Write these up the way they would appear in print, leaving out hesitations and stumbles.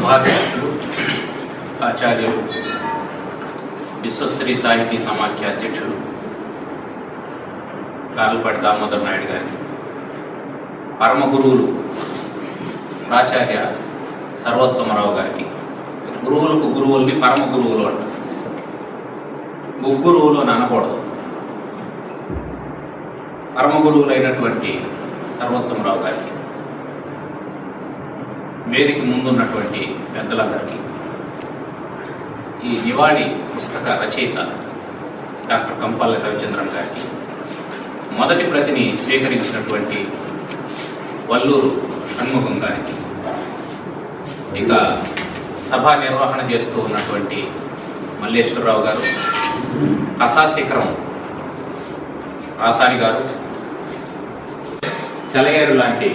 సభాధ్యక్షులు ఆచార్యులు విశ్వశ్రీ సాహితీ సమాఖ్య అధ్యక్షులు గార్లపాటి దామోదర్ నాయుడు గారికి, పరమ గురువులు ప్రాచార్య సర్వోత్తమరావు గారికి, గురువులకు గురువుల్ని పరమ గురువులు అంటారు, ముగ్గురువులు అని అనకూడదు. పరమ గురువులైనటువంటి సర్వోత్తమరావు గారికి, వేదిక ముందున్నటువంటి పెద్దలందరికీ, ఈ నివాళి పుస్తక రచయిత డాక్టర్ కంపల్లి రవిచంద్రన్ గారికి, మొదటి ప్రతిని స్వీకరించినటువంటి వల్లూరు షణ్ముఖం గారికి, ఇక సభా నిర్వహణ చేస్తూ ఉన్నటువంటి మల్లేశ్వరరావు గారు, కథాశిఖరం రాసారి గారు, సెలయేరు లాంటి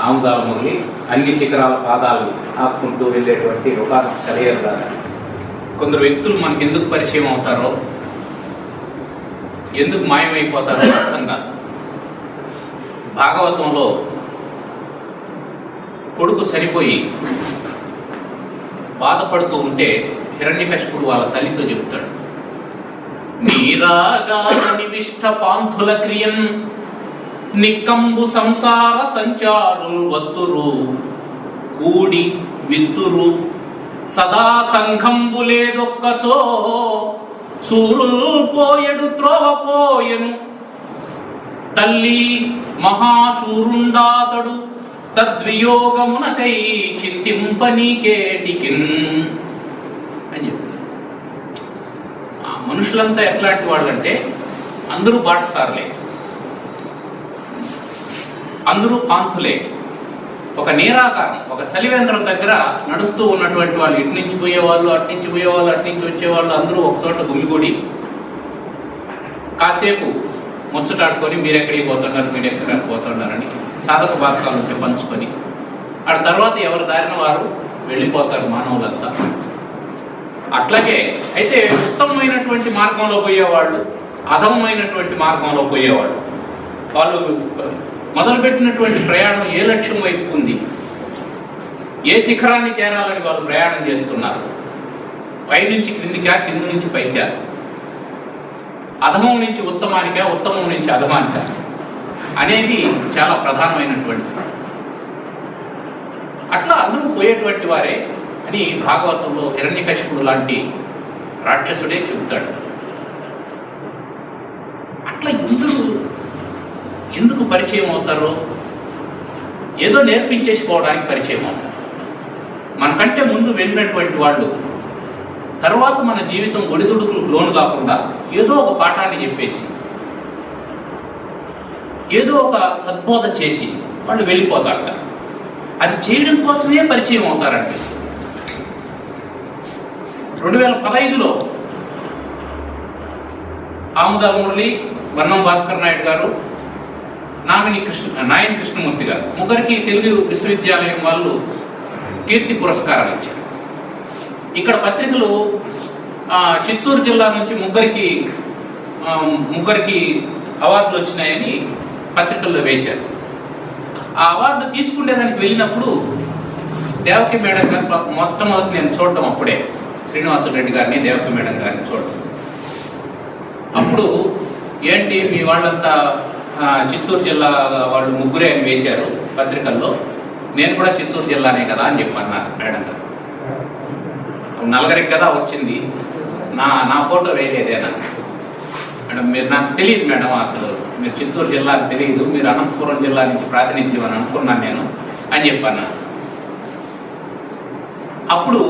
ఆముదాల మురళి, అన్ని శిఖరాల పాదాలు ఆపుకుంటూ వెళ్ళేటువంటి ఒక సెలయేరు దాకా. కొందరు వ్యక్తులు మనకు ఎందుకు పరిచయం అవుతారో, ఎందుకు మాయమైపోతారో అర్థం కాదు. భాగవతంలో కొడుకు చనిపోయి బాధపడుతూ ఉంటే హిరణ్యకశిపుడు వాళ్ళ తల్లితో చెబుతాడు, నీరాగా నివిష్ట పాంథుల క్రియన్ నిక్కంబు సంసార సంచారుల్ వత్తురు కూడి విత్తురు సదా సంఘంబు లేదొక్కచో సూరుల్ పోయడు త్రోవపోయెను తల్లి మహాశూరుండాతడు తద్వియోగమునకై చింతింపనీకేటికిన్ అని చెప్తారు. మనుషులంతా ఎట్లాంటి వాళ్ళంటే అందరూ బాటసారులే, అందరూ పాంతులే. ఒక నీరాకారం, ఒక చలివేంద్రం దగ్గర నడుస్తూ ఉన్నటువంటి వాళ్ళు, ఇటు నుంచి పోయేవాళ్ళు, అటు నుంచి పోయేవాళ్ళు, అటు నుంచి వచ్చేవాళ్ళు అందరూ ఒక చోట గుమిగూడి కాసేపు ముచ్చటాడుకొని మీరెక్కడికి పోతున్నారు, మీరు ఎక్కడికి పోతున్నారని సాధక బాధకాల నుంచి పంచుకొని ఆ తర్వాత ఎవరి దారిన వారు వెళ్ళిపోతారు మానవులంతా. అట్లాగే అయితే ఉత్తమమైనటువంటి మార్గంలో పోయేవాళ్ళు, అధమమైనటువంటి మార్గంలో పోయేవాళ్ళు, వాళ్ళు మొదలుపెట్టినటువంటి ప్రయాణం ఏ లక్ష్యం వైపు ఉంది, ఏ శిఖరాన్ని చేరాలని వాళ్ళు ప్రయాణం చేస్తున్నారు, పై నుంచి క్రిందికా, కింద నుంచి పైకా, అధమం నుంచి ఉత్తమానికా, ఉత్తమం నుంచి అధమానికా అనేది చాలా ప్రధానమైనటువంటి. అట్లా అందరూ పోయేటువంటి వారే అని భాగవతంలో హిరణ్యకశిపుడు లాంటి రాక్షసుడే చెబుతాడు. అట్లా ఎందుకు పరిచయం అవుతారో, ఏదో నేర్పించేసిపోవడానికి పరిచయం అవుతారు. మనకంటే ముందు వెళ్ళినటువంటి వాళ్ళు తర్వాత మన జీవితం ఒడిదుడుకులకు లోను కాకుండా ఏదో ఒక పాఠాన్ని చెప్పేసి, ఏదో ఒక సద్బోధ చేసి వాళ్ళు వెళ్ళిపోతారట. అది చేయడం కోసమే పరిచయం అవుతారనిపిస్తుంది. 2015లో ఆముదాల మురళి, వన్నం భాస్కర్ నాయుడు గారు, నాయని కృష్ణమూర్తి గారు ముగ్గురికి తెలుగు విశ్వవిద్యాలయం వాళ్ళు కీర్తి పురస్కారాలు ఇచ్చారు. ఇక్కడ పత్రికలు చిత్తూరు జిల్లా నుంచి ముగ్గురికి అవార్డులు వచ్చినాయని పత్రికల్లో వేశారు. ఆ అవార్డు తీసుకునేదానికి వెళ్ళినప్పుడు దేవకి మేడం గారు మొట్టమొదటి నేను చూడటం అప్పుడే, శ్రీనివాసరెడ్డి గారిని, దేవకి మేడం గారిని చూడటం. అప్పుడు ఏంటి మీ వాళ్ళంతా చిత్తూరు జిల్లా వాళ్ళు ముగ్గురే అని వేశారు పత్రికల్లో, నేను కూడా చిత్తూరు జిల్లానే కదా అని చెప్పన్నారు మేడం గారు. నలుగురికి కదా వచ్చింది, నా ఫోటో వేయలేదేనా మేడం? మీరు నాకు తెలియదు మేడం, అసలు మీరు చిత్తూరు జిల్లా అని తెలియదు, మీరు అనంతపురం జిల్లా నుంచి ప్రాతినిధ్యం అని అనుకున్నాను నేను అని చెప్పాను. అప్పుడు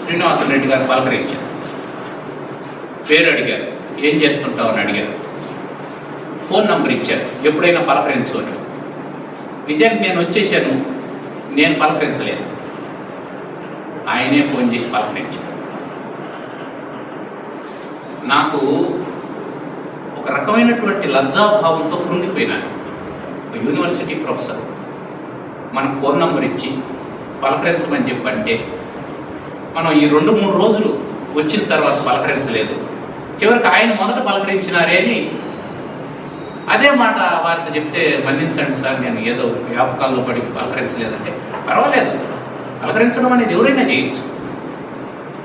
శ్రీనివాసరెడ్డి గారు పలకరించారు, పేరు అడిగారు, ఏం చేస్తుంటావు అని అడిగారు, ఫోన్ నంబర్ ఇచ్చారు, ఎప్పుడైనా పలకరించు అని. నిజానికి నేను వచ్చేసాను, నేను పలకరించలేదు, ఆయనే ఫోన్ చేసి పలకరించారు. నాకు ఒక రకమైనటువంటి లజ్జాభావంతో కృంగిపోయినాను. ఒక యూనివర్సిటీ ప్రొఫెసర్ మనకు ఫోన్ నంబర్ ఇచ్చి పలకరించమని చెప్పంటే, మనం ఈ 2-3 రోజులు వచ్చిన తర్వాత పలకరించలేదు, చివరికి ఆయన మొదట పలకరించినారే అని అదే మాట వారితో చెప్తే, మన్నించండి సార్, నేను ఏదో వ్యాపకాల్లో పడి పలకరించలేదంటే, పర్వాలేదు పలకరించడం అనేది ఎవరైనా చేయొచ్చు.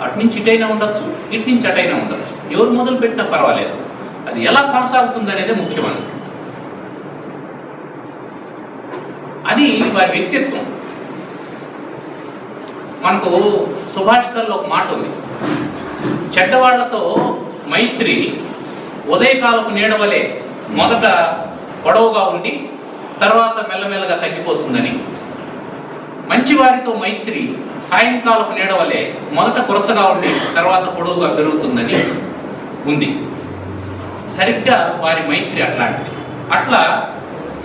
అటు నుంచి ఇటైనా ఉండొచ్చు, ఇటు నుంచి అటైనా ఉండొచ్చు. ఎవరు మొదలు పెట్టినా పర్వాలేదు. అది ఎలా కొనసాగుతుంది అనేది ముఖ్యమని. అది వారి వ్యక్తిత్వం. మనకు సుభాషితాల్లో ఒక మాట ఉంది, చెడ్డవాళ్లతో మైత్రి ఉదయకాలపు నీడవలే మొదట పొడవుగా ఉండి తర్వాత మెల్లమెల్లగా తగ్గిపోతుందని, మంచివారితో మైత్రి సాయంకాలపు నీడవలే మొదట కురసగా ఉండి తర్వాత పొడవుగా పెరుగుతుందని ఉంది. సరిగ్గా వారి మైత్రి అట్లాంటిది. అట్లా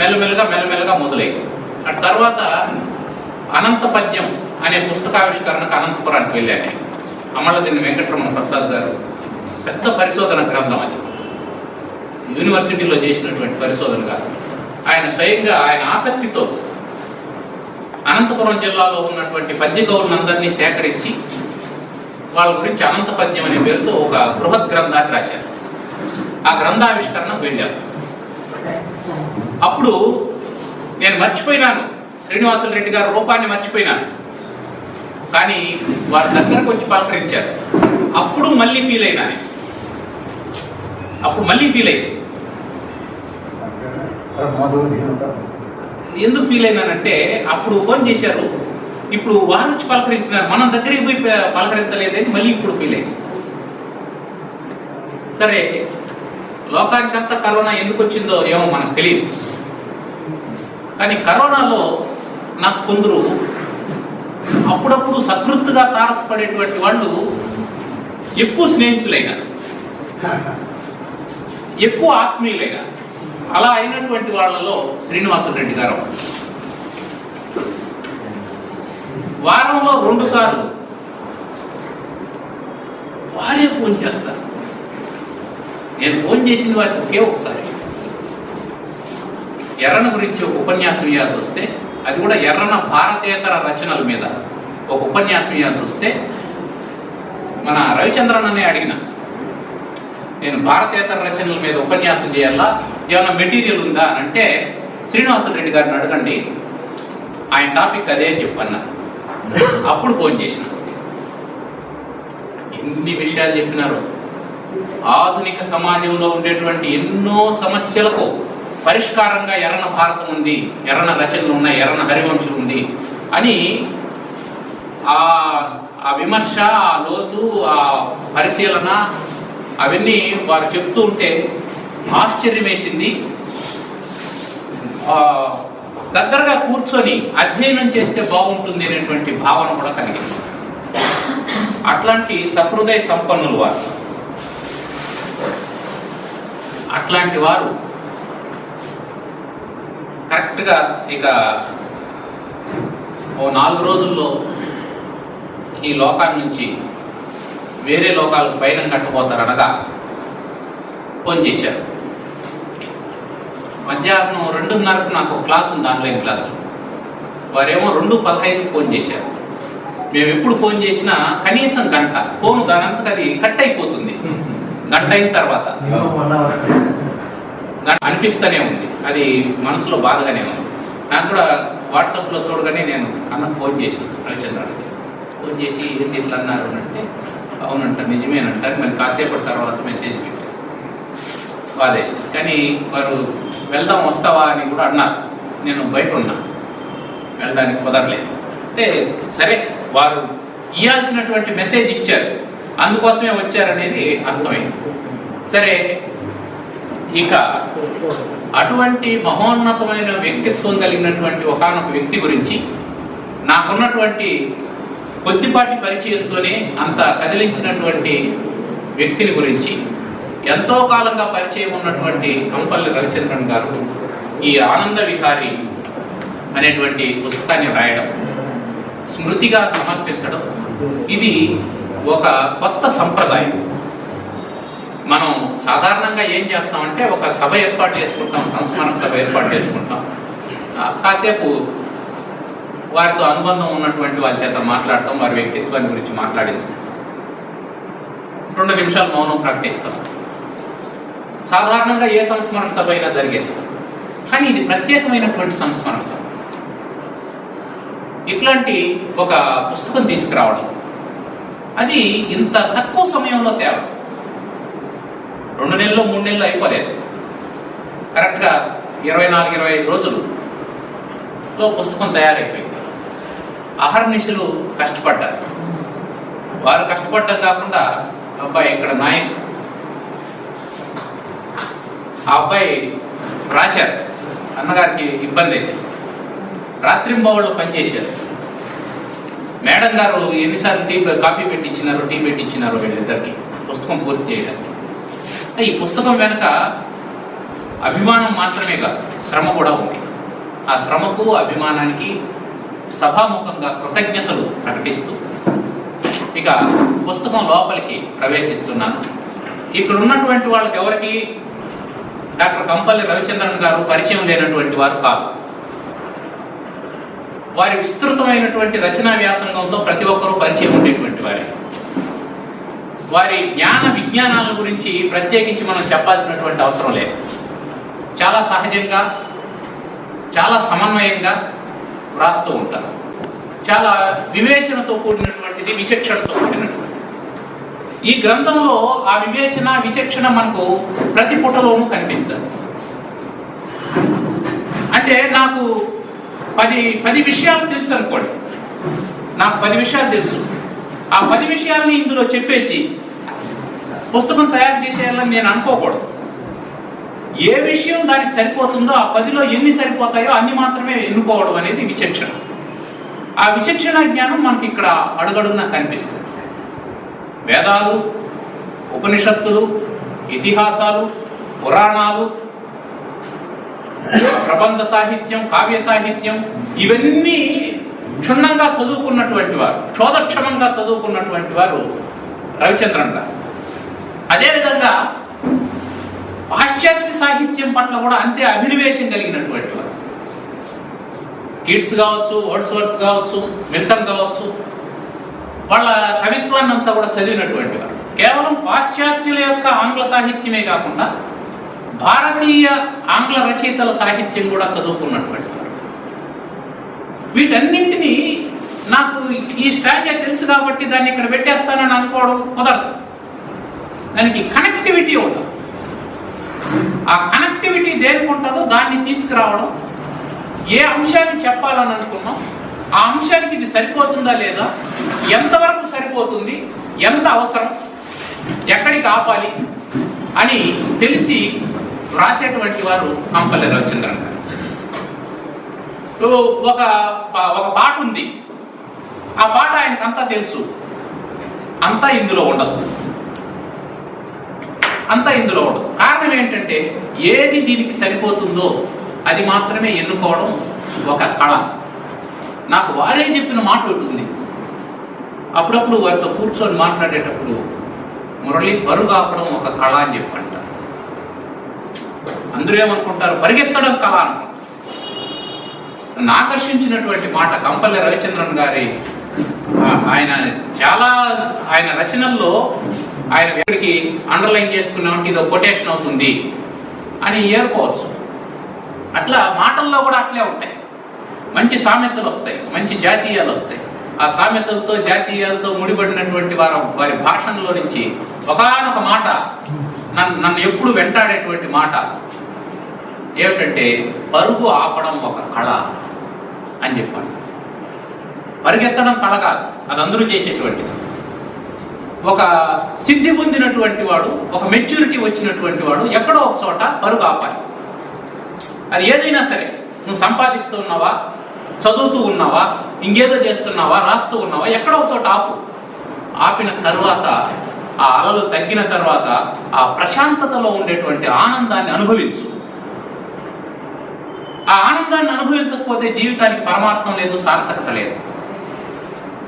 మెల్లమెల్లగా మొదలైంది. ఆ తర్వాత అనంత పద్యం అనే పుస్తకావిష్కరణకు అనంతపురానికి వెళ్ళాను నేను. అమలదిని వెంకటరమణ ప్రసాద్ గారు పెద్ద పరిశోధన గ్రంథం అది, యూనివర్సిటీలో చేసినటువంటి పరిశోధన కాదు. ఆయన స్వయంగా ఆయన ఆసక్తితో అనంతపురం జిల్లాలో ఉన్నటువంటి పద్య కవులందరినీ సేకరించి వాళ్ళ గురించి అనంత పద్యం అనే పేరుతో ఒక బృహత్ గ్రంథాన్ని రాశారు. ఆ గ్రంథావిష్కరణకు వెళ్ళాను. అప్పుడు నేను మర్చిపోయినాను, శ్రీనివాసులు రెడ్డి గారు రూపాన్ని మర్చిపోయినాను. కానీ వారి దగ్గరకు వచ్చి పలకరించారు. అప్పుడు మళ్ళీ ఫీల్ అయినా, ఎందుకు ఫీల్ అయినానంటే అప్పుడు ఫోన్ చేశారు, ఇప్పుడు వారు వచ్చి పలకరించినారు, మనం దగ్గరికి పోయి పలకరించలేదని మళ్ళీ ఇప్పుడు ఫీల్ అయింది. సరే, లోకానికంతా కరోనా ఎందుకు వచ్చిందో ఏమో మనకు తెలియదు. కానీ కరోనాలో నాకు కొందరు అప్పుడప్పుడు సకృత్తుగా తారసపడేటువంటి వాళ్ళు ఎక్కువ స్నేహితులైనా, ఎక్కువ ఆత్మీయులైనా. అలా అయినటువంటి వాళ్ళలో శ్రీనివాసులు రెడ్డి గారు వారంలో 2 సార్లు వారే ఫోన్ చేస్తారు. నేను ఫోన్ చేసిన వారికి ఒకే ఒకసారి ఎర్రన గురించి ఒక ఉపన్యాసం ఇవ్వాల్సి వస్తే, అది కూడా ఎర్రన భారతేతర రచనల మీద ఒక ఉపన్యాసం ఇవ్వాల్సి వస్తే మన రవిచంద్రన్ అనే అడిగిన, నేను భారతేతర రచనల మీద ఉపన్యాసం చేయాలా, ఏమైనా మెటీరియల్ ఉందా అని అంటే, శ్రీనివాసులు రెడ్డి గారిని అడగండి, ఆయన టాపిక్ అదే అని చెప్పన్నా. అప్పుడు ఫోన్ చేసిన. ఎన్ని విషయాలు చెప్పినారు. ఆధునిక సమాజంలో ఉండేటువంటి ఎన్నో సమస్యలకు పరిష్కారంగా ఎర్రన భారతం ఉంది, ఎర్రన రచనలు ఉన్నాయి, ఎర్రన హరివంశం ఉంది అని ఆ విమర్శ, ఆ లోతు, ఆ పరిశీలన అవన్నీ వారు చెప్తూ ఉంటే ఆశ్చర్యం వేసింది. దగ్గరగా కూర్చొని అధ్యయనం చేస్తే బాగుంటుంది అనేటువంటి భావన కూడా కలిగింది. అట్లాంటి సహృదయ సంపన్నులు వారు. అట్లాంటి వారు కరెక్ట్గా ఇక ఓ 4 రోజుల్లో ఈ లోకాల నుంచి వేరే లోకాలకు పయనం కట్టబోతారు అనగా ఫోన్ చేశారు. మధ్యాహ్నం 2:30కు నాకు ఒక క్లాస్ ఉంది, ఆన్లైన్ క్లాస్. వారేమో 2:15కు ఫోన్ చేశారు. మేము ఎప్పుడు ఫోన్ చేసినా కనీసం గంట, ఫోన్ దానంతకు అది కట్ అయిపోతుంది. గంట అయిన తర్వాత అనిపిస్తూనే ఉంది, అది మనసులో బాధగానే ఉంది. నాకు కూడా వాట్సాప్లో చూడగానే నేను అన్నకు ఫోన్ చేసి రవిచంద్రానికి ఫోన్ చేసి ఏంటి ఇట్లా అన్నారు అంటే, అవునంటారు, నిజమేనంటారు. మరి కాసేపటి తర్వాత మెసేజ్ పెట్టారు వాదేసి. కానీ వారు వెళ్దాం వస్తావా అని కూడా అన్నారు. నేను బయట ఉన్నా, వెళ్ళడానికి కుదరలేదు. అంటే సరే, వారు ఇవ్వాల్సినటువంటి మెసేజ్ ఇచ్చారు, అందుకోసమే వచ్చారనేది అర్థమైంది. సరే, ఇక అటువంటి మహోన్నతమైన వ్యక్తిత్వం కలిగినటువంటి ఒకానొక వ్యక్తి గురించి నాకున్నటువంటి కొద్దిపాటి పరిచయంతోనే అంత కదిలించినటువంటి వ్యక్తిని గురించి ఎంతో కాలంగా పరిచయం ఉన్నటువంటి అంపల్లి రవిచంద్రన్ గారు ఈ ఆనంద విహారి అనేటువంటి పుస్తకాన్ని రాయడం, స్మృతిగా సమర్పించడం, ఇది ఒక కొత్త సంప్రదాయం. మనం సాధారణంగా ఏం చేస్తామంటే ఒక సభ ఏర్పాటు చేసుకుంటాం, సంస్మరణ సభ ఏర్పాటు చేసుకుంటాం, కాసేపు వారితో అనుబంధం ఉన్నటువంటి వారి చేత మాట్లాడతాం, వారి వ్యక్తిత్వాన్ని గురించి మాట్లాడించాం, 2 నిమిషాలు మౌనం ప్రకటిస్తాం. సాధారణంగా ఏ సంస్మరణ సభ అయినా జరిగేది. కానీ ఇది ప్రత్యేకమైనటువంటి సంస్మరణ సభ. ఇట్లాంటి ఒక పుస్తకం తీసుకురావడం, అది ఇంత తక్కువ సమయంలో తేవడం. 2 నెలలు 3 నెలలు అయిపోలేదు, కరెక్ట్గా 24-25 రోజులలో పుస్తకం తయారైపోయింది. అహర్నిశలు కష్టపడ్డారు. వారు కష్టపడ్డం కాకుండా అబ్బాయి ఇక్కడ నాయక్, ఆ అబ్బాయి రాశారు. అన్నగారికి ఇబ్బంది అయితే రాత్రింబవళ్ళు పనిచేశారు. మేడం గారు ఎన్నిసార్లు కాఫీ పెట్టించినారో, టీ పెట్టించినారో వీళ్ళిద్దరికి పుస్తకం పూర్తి చేయడానికి. ఈ పుస్తకం వెనుక అభిమానం మాత్రమే కాదు, శ్రమ కూడా ఉంది. ఆ శ్రమకు అభిమానానికి సభాముఖంగా కృతజ్ఞతలు ప్రకటిస్తూ ఇక పుస్తకం లోపలికి ప్రవేశిస్తున్నాను. ఇక్కడ ఉన్నటువంటి వాళ్ళకి ఎవరికి డాక్టర్ కంపల్లి రవిచంద్రన్ గారు పరిచయం లేనటువంటి వారు కాదు. వారి విస్తృతమైనటువంటి రచనా వ్యాసంగంతో ప్రతి ఒక్కరూ పరిచయం ఉండేటువంటి వారే. వారి జ్ఞాన విజ్ఞానాల గురించి ప్రత్యేకించి మనం చెప్పాల్సినటువంటి అవసరం లేదు. చాలా సహజంగా, చాలా సమన్వయంగా రాస్తూ ఉంటారు. చాలా వివేచనతో కూడినటువంటిది, విచక్షణతో కూడినటువంటిది. ఈ గ్రంథంలో ఆ వివేచన, విచక్షణ మనకు ప్రతి పుటలోనూ కనిపిస్తుంది. అంటే నాకు 10 విషయాలు తెలుసు అనుకోండి, నాకు 10 విషయాలు తెలుసు. ఆ 10 విషయాల్ని ఇందులో చెప్పేసి పుస్తకం తయారు చేసేయాలని నేను అనుకోకూడదు. ఏ విషయం దానికి సరిపోతుందో, ఆ 10లో ఎన్ని సరిపోతాయో అన్ని మాత్రమే ఎన్నుకోవడం అనేది విచక్షణ. ఆ విచక్షణ జ్ఞానం మనకి ఇక్కడ అడుగడుగునా కనిపిస్తుంది. వేదాలు, ఉపనిషత్తులు, ఇతిహాసాలు, పురాణాలు, ప్రబంధ సాహిత్యం, కావ్య సాహిత్యం, ఇవన్నీ క్షుణ్ణంగా చదువుకున్నటువంటి వారు, క్షోధక్షమంగా చదువుకున్నటువంటి వారు రవిచంద్రన్ గారు. అదేవిధంగా పాశ్చాత్య సాహిత్యం పట్ల కూడా అంతే అభినివేశం కలిగినటువంటి వారు. కిడ్స్ కావచ్చు, వర్డ్స్వర్త్ కావచ్చు, మిల్టన్ కావచ్చు, వాళ్ళ కవిత్వాన్ని అంతా కూడా చదివినటువంటి వారు. కేవలం పాశ్చాత్యుల యొక్క ఆంగ్ల సాహిత్యమే కాకుండా భారతీయ ఆంగ్ల రచయితల సాహిత్యం కూడా చదువుకున్నటువంటి వారు. వీటన్నింటినీ నాకు ఈ స్ట్రాటజీ తెలుసు కాబట్టి దాన్ని ఇక్కడ పెట్టేస్తానని అనుకోవడం కుదరదు. దానికి కనెక్టివిటీ ఉంటుంది. ఆ కనెక్టివిటీ దేనికి ఉంటుందో దాన్ని తీసుకురావడం, ఏ అంశాన్ని చెప్పాలని అనుకున్నాం ఆ అంశానికి ఇది సరిపోతుందా లేదా, ఎంతవరకు సరిపోతుంది, ఎంత అవసరం, ఎక్కడికి ఆపాలి అని తెలిసి రాసేటువంటి వారు కంపల్లి రవిచంద్రన్ గారు. ఒక పాట ఉంది, ఆ పాట ఆయనకు అంతా తెలుసు, అంతా ఇందులో ఉండదు. కారణం ఏంటంటే ఏది దీనికి సరిపోతుందో అది మాత్రమే ఎన్నుకోవడం ఒక కళ. నాకు వారే చెప్పిన మాట ఉంటుంది. అప్పుడప్పుడు వారితో కూర్చొని మాట్లాడేటప్పుడు, మురళి పరుగు ఆపడం ఒక కళ అని చెప్పంటారు. అందరూ ఏమనుకుంటారు, పరిగెత్తడం కళ అనుకుంటారు. నన్ను ఆకర్షించినటువంటి మాట కంపల్లి రవిచంద్రన్ గారి, ఆయన రచనల్లో ఆయన ఎక్కడికి అండర్లైన్ చేసుకున్నామంటే ఇదో కొటేషన్ అవుతుంది అని ఏర్కోవచ్చు. అట్లా మాటల్లో కూడా అట్లే ఉంటాయి. మంచి సామెతలు వస్తాయి, మంచి జాతీయాలు వస్తాయి. ఆ సామెతలతో, జాతీయాలతో ముడిపడినటువంటి వారి భాషల్లో నుంచి ఒకానొక మాట నన్ను ఎప్పుడు వెంటాడేటువంటి మాట ఏమిటంటే, పరుగు ఆపడం ఒక కళ అని చెప్పాను. పరిగెత్తడం కళ కాదు, అది అందరూ చేసేటువంటిది. ఒక సిద్ధి పొందినటువంటి వాడు, ఒక మెచ్యూరిటీ వచ్చినటువంటి వాడు ఎక్కడో ఒక చోట పరుగు ఆపాలి. అది ఏదైనా సరే, నువ్వు సంపాదిస్తూ ఉన్నావా, చదువుతూ ఉన్నావా, ఇంకేదో చేస్తున్నావా, రాస్తూ ఉన్నావా, ఎక్కడో ఒక చోట ఆపు. ఆపిన తర్వాత, ఆ అలలు తగ్గిన తర్వాత ఆ ప్రశాంతతలో ఉండేటువంటి ఆనందాన్ని అనుభవించు. ఆ ఆనందాన్ని అనుభవించకపోతే జీవితానికి పరమార్థం లేదు, సార్థకత లేదు.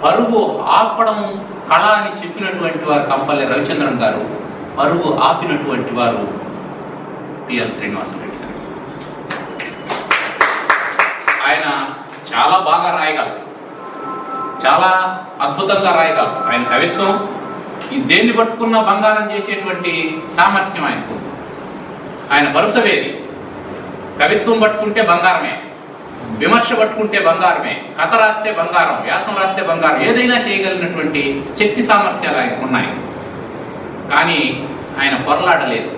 పరుగు ఆపడం కళ అని చెప్పినటువంటి వారు కంపల్లి రవిచంద్రన్ గారు, పరుగు ఆపినటువంటి వారు పిఎల్ శ్రీనివాసరెడ్డి గారు. ఆయన చాలా బాగా రాయగలరు, చాలా అద్భుతంగా రాయగలరు. ఆయన కవిత్వం ఈ దేన్ని పట్టుకున్నా బంగారం చేసేటువంటి సామర్థ్యం ఆయనకు. ఆయన వరుస వేది, కవిత్వం పట్టుకుంటే బంగారమే, విమర్శ పట్టుకుంటే బంగారమే, కథ రాస్తే బంగారం, వ్యాసం రాస్తే బంగారం, ఏదైనా చేయగలిగినటువంటి శక్తి సామర్థ్యాలు ఆయనకు ఉన్నాయి. కానీ ఆయన పొరలాడలేదు,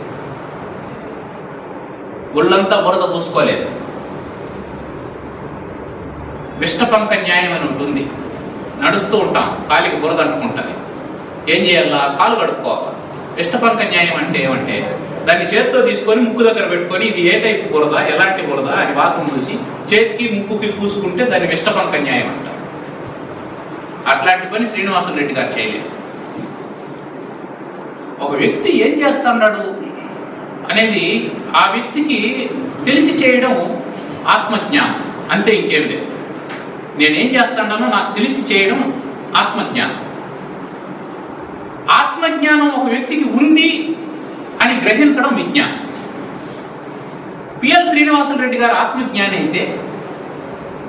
ఒళ్ళంతా బురద పూసుకోలేదు. విష్టపంక న్యాయం అని ఉంటుంది. నడుస్తూ ఉంటాం, కాలికి బురద అంటుకుంటుంది, ఏం చేయాలా? కాలు కడుక్కోవాలి. విష్టపంక న్యాయం అంటే ఏమంటే దాన్ని చేతితో తీసుకొని ముక్కు దగ్గర పెట్టుకొని ఇది ఏ టైపు బురద, ఎలాంటి బురద అని వాసన చూసి చేతికి ముక్కుకి పూసుకుంటే దాన్ని విష్టపంక న్యాయం అంటారు. అట్లాంటి పని శ్రీనివాసరెడ్డి గారు చేయలేదు. ఒక వ్యక్తి ఏం చేస్తున్నాడు అనేది ఆ వ్యక్తికి తెలిసి చేయడం ఆత్మజ్ఞానం, అంతే, ఇంకేం లేదు. నేనేం చేస్తున్నానో నాకు తెలిసి చేయడం ఆత్మజ్ఞానం. ఆత్మజ్ఞానం ఒక వ్యక్తికి ఉంది అని గ్రహించడం విజ్ఞానం. పిఎల్ శ్రీనివాసరెడ్డి గారు ఆత్మజ్ఞాని అయితే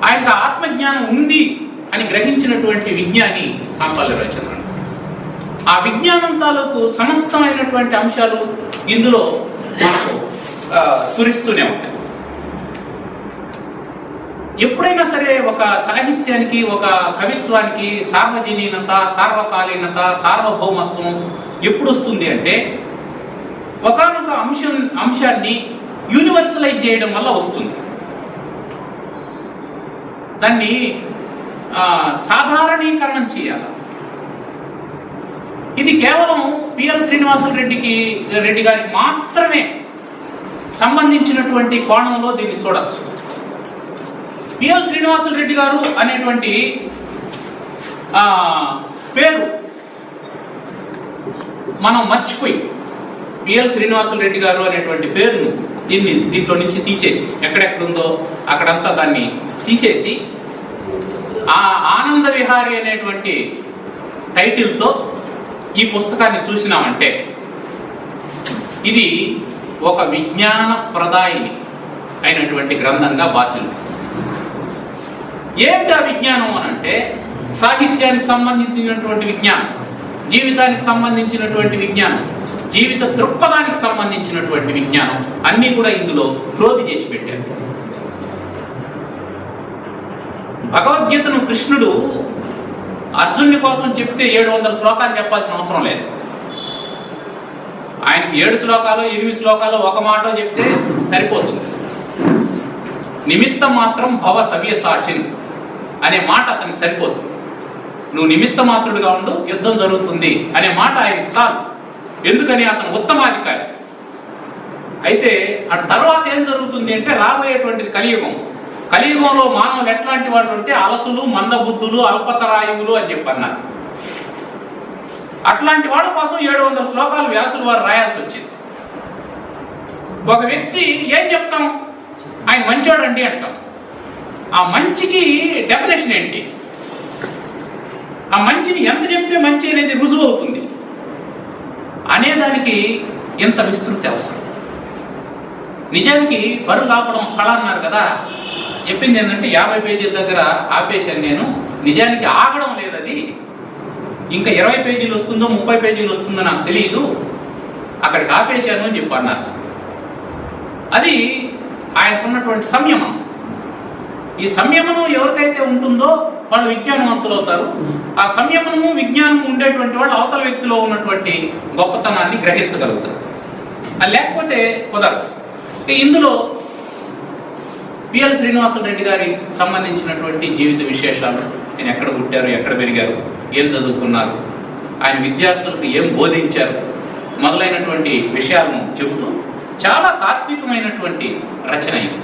ఆయనకు ఆత్మజ్ఞానం ఉంది అని గ్రహించినటువంటి విజ్ఞాని కాంపల్లి రవిచంద్రన్. ఆ విజ్ఞానం తాలూకు సమస్తమైనటువంటి అంశాలు ఇందులో మనకు స్ఫురిస్తూనే ఉంటాయి. ఎప్పుడైనా సరే ఒక సాహిత్యానికి, ఒక కవిత్వానికి సార్వజనీనత, సార్వకాలీనత, సార్వభౌమత్వం ఎప్పుడు వస్తుంది అంటే ఒకానొక అంశాన్ని యూనివర్సలైజ్ చేయడం వల్ల వస్తుంది. దాన్ని సాధారణీకరణం చేయాలి. ఇది కేవలం పిఎల్ శ్రీనివాసరెడ్డి గారికి మాత్రమే సంబంధించినటువంటి కోణంలో దీన్ని చూడొచ్చు. పిఎల్ శ్రీనివాసరెడ్డి గారు అనేటువంటి పేరు మనం మర్చిపోయి పిఎల్ శ్రీనివాసరెడ్డి గారు అనేటువంటి పేరును దీంట్లో నుంచి తీసేసి, ఎక్కడెక్కడుందో అక్కడంతా దాన్ని తీసేసి ఆ ఆనంద విహారి అనేటువంటి టైటిల్తో ఈ పుస్తకాన్ని చూసినామంటే ఇది ఒక విజ్ఞాన ప్రదాయిని అయినటువంటి గ్రంథంగా భాషలు. ఏమిటా విజ్ఞానం అని అంటే సాహిత్యానికి సంబంధించినటువంటి విజ్ఞానం, జీవితానికి సంబంధించినటువంటి విజ్ఞానం, జీవిత దృక్పథానికి సంబంధించినటువంటి విజ్ఞానం అన్నీ కూడా ఇందులో క్రోధి చేసి పెట్టారు. భగవద్గీతను కృష్ణుడు అర్జునుడి కోసం చెప్తే 700 శ్లోకాలు చెప్పాల్సిన అవసరం లేదు. ఆయనకి 7 శ్లోకాలు 8 శ్లోకాలు ఒక మాట చెప్తే సరిపోతుంది. నిమిత్తం మాత్రం భవ సవ్యసాచిన్ అనే మాట అతనికి సరిపోతుంది. నువ్వు నిమిత్త మాత్రుడిగా ఉండు, యుద్ధం జరుగుతుంది అనే మాట ఆయనకి చాలు. ఎందుకని అతను ఉత్తమాధికారి. అయితే ఆ తర్వాత ఏం జరుగుతుంది అంటే రాబోయేటువంటిది కలియుగం. కలియుగంలో మానవులు ఎట్లాంటి వాళ్ళు అంటే అలసులు, మందబుద్ధులు, అల్పతరాయువులు అని చెప్పన్నారు. అట్లాంటి వాళ్ళ కోసం 700 శ్లోకాలు వ్యాసులు వారు రాయాల్సి వచ్చింది. ఒక వ్యక్తి ఏం చెప్తాం, ఆయన మంచోడండి అంటాం. ఆ మంచికి డెఫినేషన్ ఏంటి? ఆ మంచిని ఎంత చెప్తే మంచి అనేది రుజువు అవుతుంది అనేదానికి ఎంత విస్తృతి అవసరం. నిజానికి బరువు ఆపడం కళ అన్నారు కదా, చెప్పింది ఏంటంటే 50 పేజీల దగ్గర ఆపేశాను నేను. నిజానికి ఆగడం లేదు, అది ఇంకా 20 పేజీలు వస్తుందో 30 పేజీలు వస్తుందో నాకు తెలియదు, అక్కడికి ఆపేశాను అని చెప్పి అన్నారు. అది ఆయనకున్నటువంటి సంయమనం. ఈ సంయమనం ఎవరికైతే ఉంటుందో వాళ్ళు విజ్ఞానవంతులు అవుతారు. ఆ సంయమనము, విజ్ఞానము ఉండేటువంటి వాళ్ళు అవతల వ్యక్తిలో ఉన్నటువంటి గొప్పతనాన్ని గ్రహించగలుగుతారు. అది లేకపోతే కుదరదు. ఇందులో పిఎల్ శ్రీనివాసరెడ్డి గారికి సంబంధించినటువంటి జీవిత విశేషాలు, ఆయన ఎక్కడ పుట్టారు, ఎక్కడ పెరిగారు, ఏం చదువుకున్నారు, ఆయన విద్యార్థులకు ఏం బోధించారు మొదలైనటువంటి విషయాలను చెబుతూ చాలా తాత్వికమైనటువంటి రచన ఇది.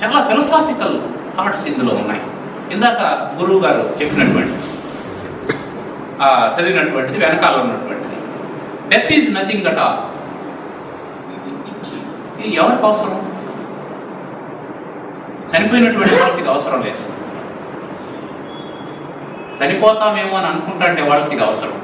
చాలా ఫిలసాఫికల్ థాట్స్ ఇందులో ఉన్నాయి. ఇందాక గురువు గారు చెప్పినటువంటి చదివినటువంటిది వెనకాల ఉన్నటువంటిది, death is nothing at all. ఇది ఎవరికి అవసరం? చనిపోయినటువంటి వాళ్ళకి అవసరం లేదు. చనిపోతామేమో అని అనుకుంటా వాళ్ళకి ఇది అవసరం.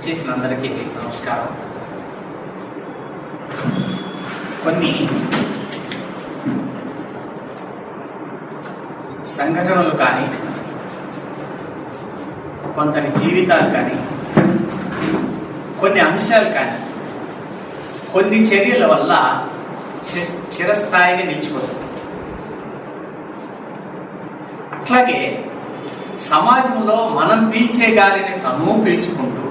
చేసిన అందరికీ నమస్కారం. కొన్ని సంఘటనలు కానీ కొందరి జీవితాలు కానీ, కొన్ని అంశాలు కానీ, కొన్ని చర్యల వల్ల చిరస్థాయిగా నిలిచిపోతుంది. అట్లాగే సమాజంలో మనం పీల్చే గాలిని తను పీల్చుకుంటూ,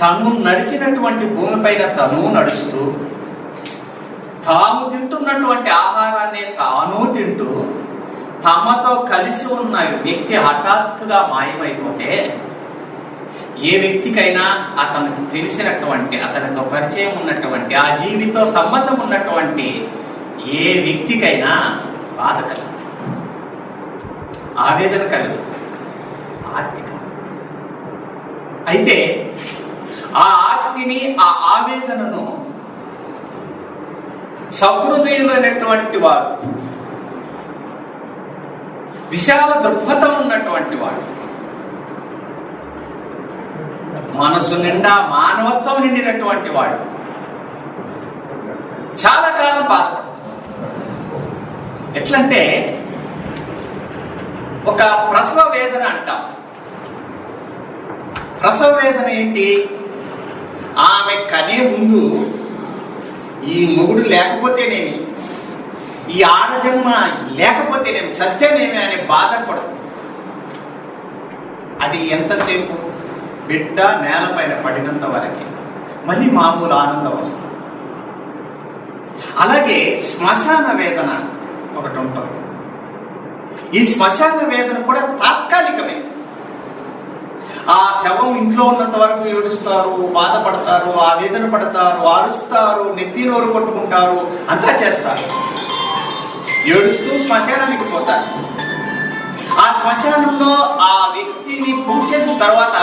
తను నడిచినటువంటి భూమిపైన తను నడుస్తూ, తాము తింటున్నటువంటి ఆహారాన్ని తాను తింటూ, తమతో కలిసి ఉన్న వ్యక్తి హఠాత్తుగా మాయమైపోతే, ఏ వ్యక్తికైనా అతనికి తెలిసినటువంటి, అతనితో పరిచయం ఉన్నటువంటి, ఆ జీవితో సంబంధం ఉన్నటువంటి ఏ వ్యక్తికైనా బాధ కలుగుతుంది, ఆవేదన కలుగుతుంది, ఆర్తి. అయితే ఆ ఆర్తిని, ఆ ఆవేదనను సహృదయులైనటువంటి వారు, విశాల దృక్పథం ఉన్నటువంటి వాడు, మనసు నిండా మానవత్వం నిండినటువంటి వాడు చాలా కాలం బాధపడతాడు. ఎట్లంటే ఒక ప్రసవ వేదన అంటాం. ప్రసవ వేదన ఏంటి? ఆమె కనే ముందు ఈ మొగుడు లేకపోతేనేమి, ఈ ఆడజన్మ లేకపోతేనేమి, చస్తేనేమి అనే బాధపడుతుంది. అది ఎంతసేపు? బిడ్డ నేలపైన పడినంత వరకే, మళ్ళీ మామూలు ఆనందం వస్తుంది. అలాగే శ్మశాన వేదన ఒకటి ఉంటుంది. ఈ శ్మశాన వేదన కూడా తాత్కాలికమే. ఆ శవం ఇంట్లో ఉన్నంత వరకు ఏడుస్తారు, బాధపడతారు, ఆవేదన పడతారు, అరుస్తారు, నెత్తి నోరు కొట్టుకుంటారు, అంతా చేస్తారు. ఏడుస్తూ శ్మశానానికి పోతారు. ఆ శ్మశానంలో ఆ వ్యక్తిని పూజ చేసిన తర్వాత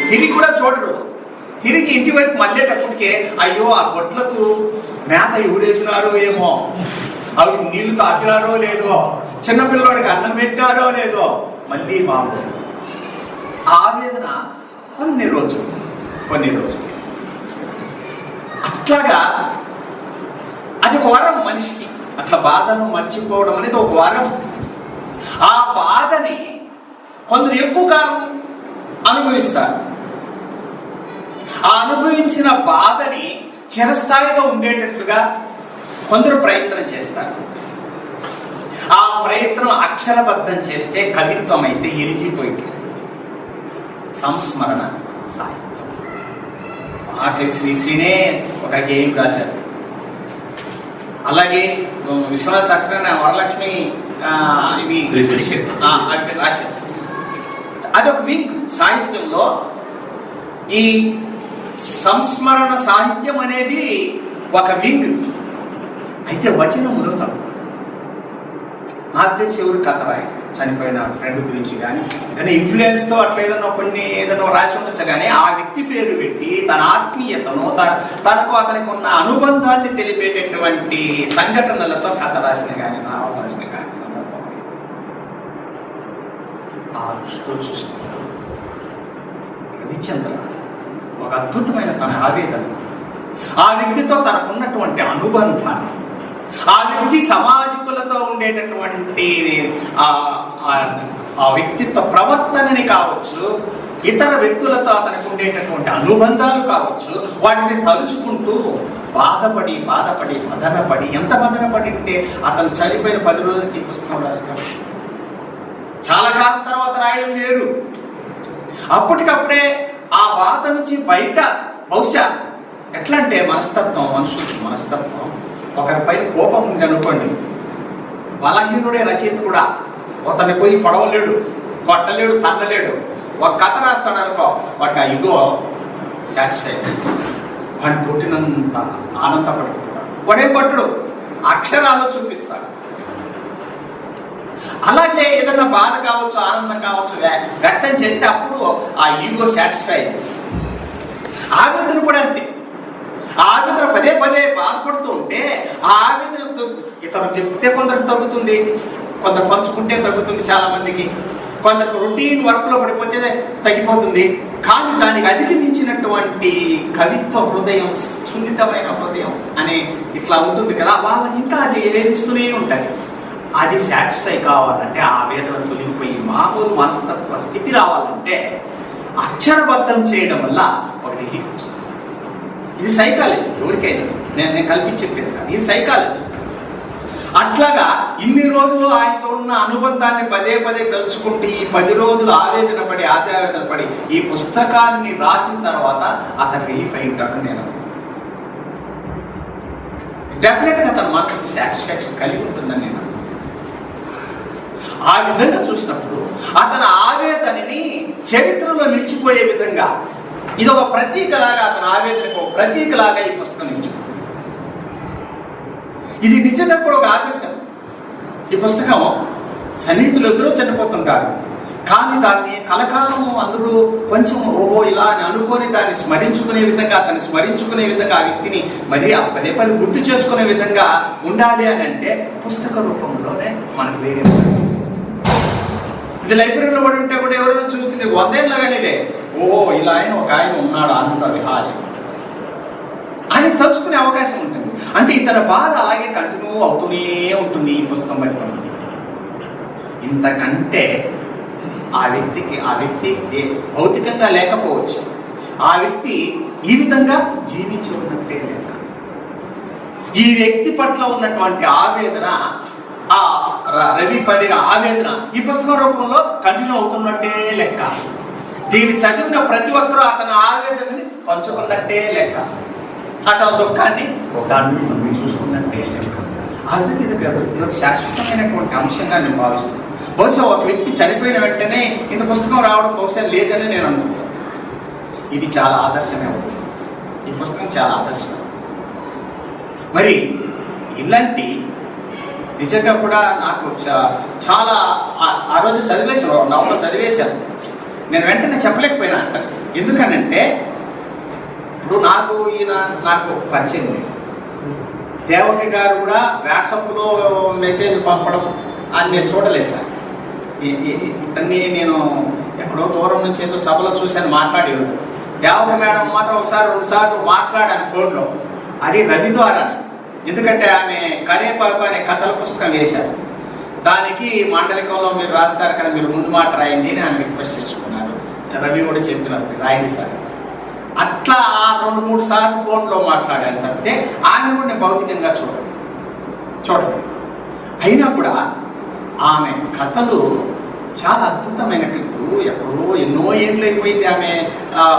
తిరిగి కూడా చూడరు. తిరిగి ఇంటి వైపు మళ్ళేటప్పటికే అయ్యో ఆ గొడ్లకు మేత ఎవరేసినారో ఏమో, ఆవిడకి నీళ్లు తాకినారో లేదో, చిన్నపిల్లవాడికి అన్నం పెట్టారో లేదో, మళ్ళీ మామూలు ఆవేదన కొన్ని రోజులు. అట్లాగా అది ఒక వరం మనిషికి. అట్లా బాధను మర్చిపోవడం అనేది ఒక వరం. ఆ బాధని కొందరు ఎక్కువ కాలం అనుభవిస్తారు. ఆ అనుభవించిన బాధని చిరస్థాయిగా ఉండేటట్లుగా కొందరు ప్రయత్నం చేస్తారు. ఆ ప్రయత్నం అక్షరబద్ధం చేస్తే కవిత్వం అయితే ఎరిజిపోయింది. సంస్మరణ సాహిత్యం. ఆఖరి శ్రీశ్రీనే ఒక గేయం రాశారు. అలాగే విశ్వనాథ సత్యనారాయణ, వరలక్ష్మి ఇవి రాశారు. అదొక వింగ్ సాహిత్యంలో. ఈ సంస్మరణ సాహిత్యం అనేది ఒక వింగ్. అయితే వచనములో తప్పు. నాకు తెలిసి ఎవరు కథ రాయి, చనిపోయిన ఫ్రెండ్ గురించి కానీ ఏదైనా ఇన్ఫ్లుయెన్స్తో అట్లా ఏదైనా రాసి ఉండొచ్చు. కానీ ఆ వ్యక్తి పేరు పెట్టి తన ఆత్మీయతను, తనకు అతనికి ఉన్న అనుబంధాన్ని తెలిపేటటువంటి సంఘటనలతో కథ రాసిన కానీ, నావల్ రాసిన కానీ సందర్భం ఆ దృష్టితో చూసుకుంటాం. రవిచంద్ర ఒక అద్భుతమైన తన ఆవేదన, ఆ వ్యక్తితో తనకున్నటువంటి అనుబంధాన్ని, ఆ వ్యక్తి సమాజకులతో ఉండేటటువంటి ఆ వ్యక్తిత్వ ప్రవర్తనని కావచ్చు, ఇతర వ్యక్తులతో అతనికి ఉండేటటువంటి అనుబంధాలు కావచ్చు, వాటిని తలుచుకుంటూ బాధపడి మదనపడి, ఎంత మదనపడి అంటే అతను చనిపోయిన 10 రోజులకి పుస్తకం రాస్తాడు. చాలా కాలం తర్వాత రాయడం వేరు. అప్పటికప్పుడే ఆ బాధ నుంచి బయట, బహుశా ఎట్లా అంటే మనస్తత్వం ఒకరిపై కోపం ఉంది అనుకోండి, బలహీనుడే రచయిత కూడా. అతన్ని పోయి పొడవలేడు, కొట్టలేడు, తన్నలేడు. ఒక కథ రాస్తాడు అనుకో, వాటి ఇగో సాటిస్ఫై, వాడిని కొట్టినంత ఆనందపడిపోతాడు. వాడేం కొట్టడు, అక్షరాలు చూపిస్తాడు. అలాగే ఏదైనా బాధ కావచ్చు, ఆనందం కావచ్చు వ్యక్తం చేస్తే అప్పుడు ఆ ఈగో సాటిస్ఫై. ఆవేదన కూడా అంతే. ఆవేదన పదే బాధపడుతూ ఉంటే ఆ ఆవేదన ఇతను చెప్తే కొందరికి తగ్గుతుంది, కొందరు పంచుకుంటే తగ్గుతుంది, చాలా మందికి. కొందరికి రొటీన్ వర్క్లో పడిపోతే తగ్గిపోతుంది. కానీ దానికి అధిగమించినటువంటి కవిత్వ హృదయం, సున్నితమైన హృదయం అనే ఇట్లా ఉంటుంది కదా, వాళ్ళకి ఇంకా అది ఏదిస్తూనే ఉంటుంది. అది సాటిస్ఫై కావాలంటే, ఆ ఆవేదన తొలగిపోయి మామూలు మనస్తత్వ స్థితి రావాలంటే అక్షరబద్ధం చేయడం వల్ల ఒక రిలీఫ్ వస్తుంది. ఇది సైకాలజీ. ఎవరికైనా నేను కల్పించేది కాదు, ఇది సైకాలజీ. అట్లాగా ఇన్ని రోజులు ఆయనతో ఉన్న అనుబంధాన్ని పదే పదే తలుచుకుంటూ ఈ 10 రోజులు ఆవేదన పడి ఈ పుస్తకాన్ని రాసిన తర్వాత అతను రిలీఫ్ అయి ఉంటాడని నేను డెఫినెట్గా తన మనసుకు సాటిస్ఫాక్షన్ కలిగి ఉంటుందని నేను ఆ విధంగా చూసినప్పుడు అతని ఆవేదనని చరిత్రలో నిలిచిపోయే విధంగా ఇది ఒక ప్రతీకలాగా, అతని ఆవేదనకు ఒక ప్రతీకలాగా ఈ పుస్తకం నిలిచిపోయింది. ఇది నిజంగా కూడా ఒక ఆదర్శం. ఈ పుస్తకం సన్నిహితులు ఎదురో చనిపోతుంటారు, కానీ దాన్ని కలకాలం అందరూ కొంచెం ఓహో ఇలా అని అనుకొని దాన్ని స్మరించుకునే విధంగా, అతన్ని స్మరించుకునే విధంగా, ఆ వ్యక్తిని మరీ పదే పదే గుర్తు చేసుకునే విధంగా ఉండాలి అని అంటే పుస్తక రూపంలోనే మనకు వేరే. ఇది లైబ్రరీలో పడి ఉంటే కూడా ఎవరైనా చూస్తే 100 ఏళ్ళగానే ఓహో ఇలా ఒక ఆయన ఉన్నాడు ఆనంద విహారి అని తలుచుకునే అవకాశం ఉంటుంది. అంటే ఇతని బాధ అలాగే కంటిన్యూ అవుతూనే ఉంటుంది ఈ పుస్తకం మధ్య. ఇంతకంటే ఆ వ్యక్తి భౌతికంగా లేకపోవచ్చు, ఆ వ్యక్తి ఈ విధంగా జీవించి ఉన్నట్టే లేక, ఈ వ్యక్తి పట్ల ఉన్నటువంటి ఆవేదన, ఆ రవి పడిన ఆవేదన ఈ పుస్తకం రూపంలో కంటిన్యూ అవుతున్నట్టే లెక్క. దీన్ని చదివిన ప్రతి ఒక్కరూ అతని ఆవేదనని పంచుకున్నట్టే లెక్క, అతని దుఃఖాన్ని దాన్ని చూసుకున్నట్టే లెక్క. ఆ విధంగా ఇది ఒక శాశ్వతమైనటువంటి అంశంగా నేను భావిస్తున్నాను. బహుశా ఒక వ్యక్తి చనిపోయిన వెంటనే ఇంత పుస్తకం రావడం బహుశా లేదని నేను అనుకుంటున్నాను. ఇది చాలా ఆదర్శమే అవుతుంది, ఈ పుస్తకం చాలా ఆదర్శమే అవుతుంది. మరి ఇలాంటి నిజంగా కూడా నాకు చాలా ఆ రోజు చదివేశాను, నవల చదివేశాను. నేను వెంటనే చెప్పలేకపోయినా. ఎందుకనంటే ఇప్పుడు నాకు పరిచయం లేదు. దేవకి గారు కూడా వాట్సాప్లో మెసేజ్ పంపడం అని నేను చూడలేదు సార్. ఇతన్ని నేను ఎక్కడో దూరం నుంచి ఏదో సభలో చూశాను, మాట్లాడేవాడు. దేవకి మేడం మాత్రం ఒకసారి 2 సార్లు మాట్లాడాను ఫోన్లో, అది రవి ద్వారా. ఎందుకంటే ఆమె కరేపాకు అనే కథల పుస్తకం వేశారు, దానికి మాండలికంలో మీరు రాస్తారు కదా, మీరు ముందు మాట రాయండి అని ఆమె రిక్వెస్ట్ చేసుకున్నారు. రవి కూడా చెప్పినప్పుడు రాయండి సార్. అట్లా 2-3 సార్లు ఫోన్లో మాట్లాడాను తప్పితే ఆమె కూడా నేను భౌతికంగా చూడలేదు. అయినా కూడా ఆమె కథలు చాలా అద్భుతమైనవి. ఎప్పుడో ఎన్నో ఏళ్ళు అయిపోయింది ఆమె